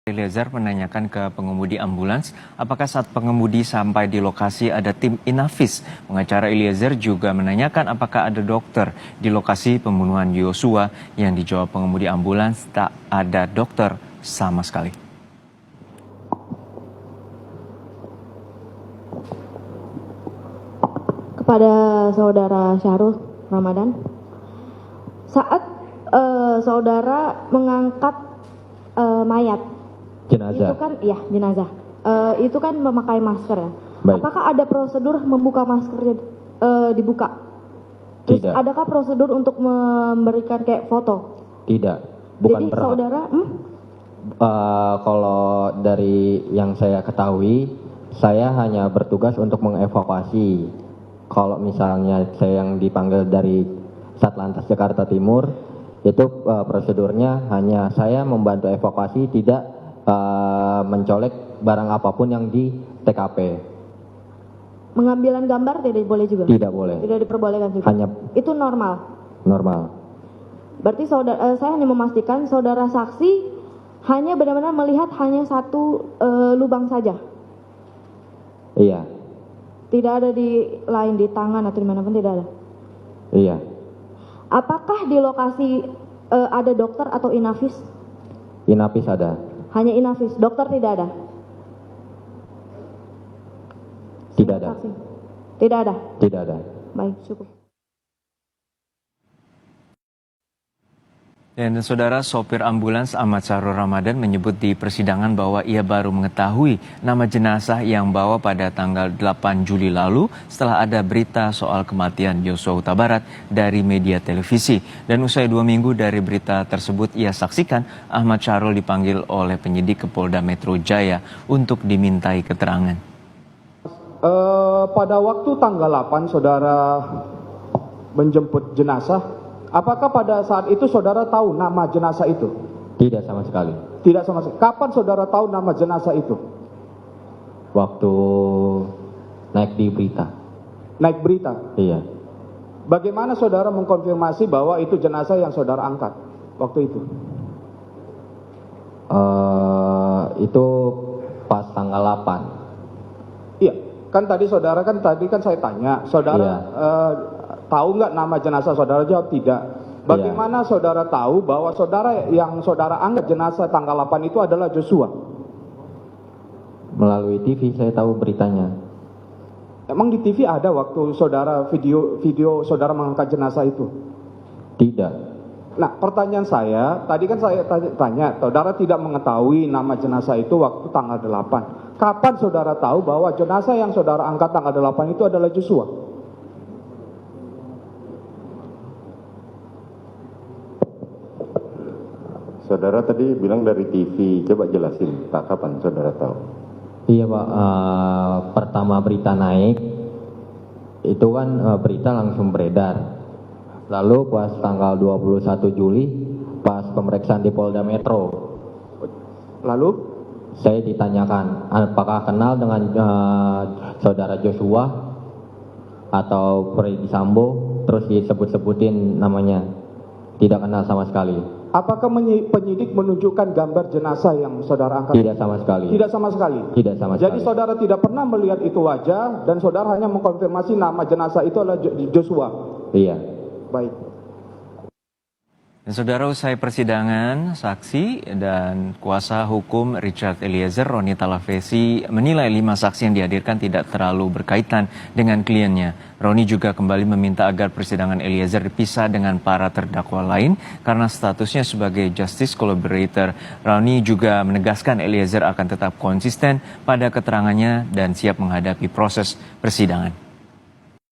Eliezer menanyakan ke pengemudi ambulans apakah saat pengemudi sampai di lokasi ada tim Inafis. Pengacara Eliezer juga menanyakan apakah ada dokter di lokasi pembunuhan Yosua. Yang dijawab pengemudi ambulans, tak ada dokter sama sekali. Kepada saudara Syahrul Ramadan, saat saudara mengangkat mayat, jenazah. itu kan, ya jenazah, itu kan memakai masker ya. Baik. Apakah ada prosedur membuka maskernya dibuka? Terus Tidak. adakah prosedur untuk memberikan kayak foto? Tidak, bukan Jadi berhak. saudara, Kalau dari yang saya ketahui, saya hanya bertugas untuk mengevakuasi. Kalau misalnya saya yang dipanggil dari Satlantas Jakarta Timur, itu prosedurnya hanya saya membantu evakuasi, tidak mencolek barang apapun yang di TKP. mengambilan gambar tidak boleh juga? Tidak boleh. Tidak diperbolehkan juga? Hanya Itu normal? normal. Berarti saudara, saya hanya memastikan saudara saksi hanya benar-benar melihat hanya satu lubang saja? Iya, Tidak ada di lain, di tangan atau dimanapun, tidak ada? iya. Apakah di lokasi ada dokter atau Inafis? Inapis ada. Hanya Inafis, dokter tidak ada? Tidak ada. Saksi. Tidak ada? Tidak ada. Baik, cukup. Dan saudara, sopir ambulans Ahmad Syahrul Ramadan menyebut di persidangan bahwa ia baru mengetahui nama jenazah yang bawa pada tanggal 8 Juli lalu setelah ada berita soal kematian Yosua Huta Barat dari media televisi. Dan usai 2 minggu dari berita tersebut, ia saksikan Ahmad Syahrul dipanggil oleh penyidik ke Polda Metro Jaya untuk dimintai keterangan. Pada waktu tanggal 8 saudara menjemput jenazah, apakah pada saat itu saudara tahu nama jenazah itu? Tidak sama sekali. Tidak sama sekali. Kapan saudara tahu nama jenazah itu? Waktu naik di berita. Naik berita. Iya. Bagaimana saudara mengkonfirmasi bahwa itu jenazah yang saudara angkat waktu itu? Itu pas tanggal 8. Iya, kan tadi saya tanya, saudara Iya. tahu nggak nama jenazah? Saudara jawab tidak. Bagaimana saudara tahu bahwa saudara yang saudara angkat jenazah tanggal 8 itu adalah Joshua? Melalui TV saya tahu beritanya. Emang di TV ada waktu saudara video saudara mengangkat jenazah itu? Tidak. Nah, pertanyaan saya, tadi kan saya tanya, saudara tidak mengetahui nama jenazah itu waktu tanggal 8. Kapan saudara tahu bahwa jenazah yang saudara angkat tanggal 8 itu adalah Joshua? Saudara tadi bilang dari TV, coba jelasin, Pak, kapan saudara tahu? Iya Pak, pertama berita naik, itu kan berita langsung beredar. Lalu pas tanggal 21 Juli, pas pemeriksaan di Polda Metro, Lalu, saya ditanyakan, apakah kenal dengan saudara Joshua atau Freddy Sambo, terus disebut-sebutin namanya. Tidak kenal sama sekali. apakah penyidik menunjukkan gambar jenazah yang saudara angkat? Tidak sama sekali. Tidak sama sekali. Tidak sama Jadi sekali. saudara tidak pernah melihat itu wajah dan saudara hanya mengkonfirmasi nama jenazah itu adalah Joshua. Iya. Baik. Dan saudara, usai persidangan, saksi dan kuasa hukum Richard Eliezer, Roni Talafesi, menilai 5 saksi yang dihadirkan tidak terlalu berkaitan dengan kliennya. Roni juga kembali meminta agar persidangan Eliezer dipisah dengan para terdakwa lain karena statusnya sebagai justice collaborator. Roni juga menegaskan Eliezer akan tetap konsisten pada keterangannya dan siap menghadapi proses persidangan.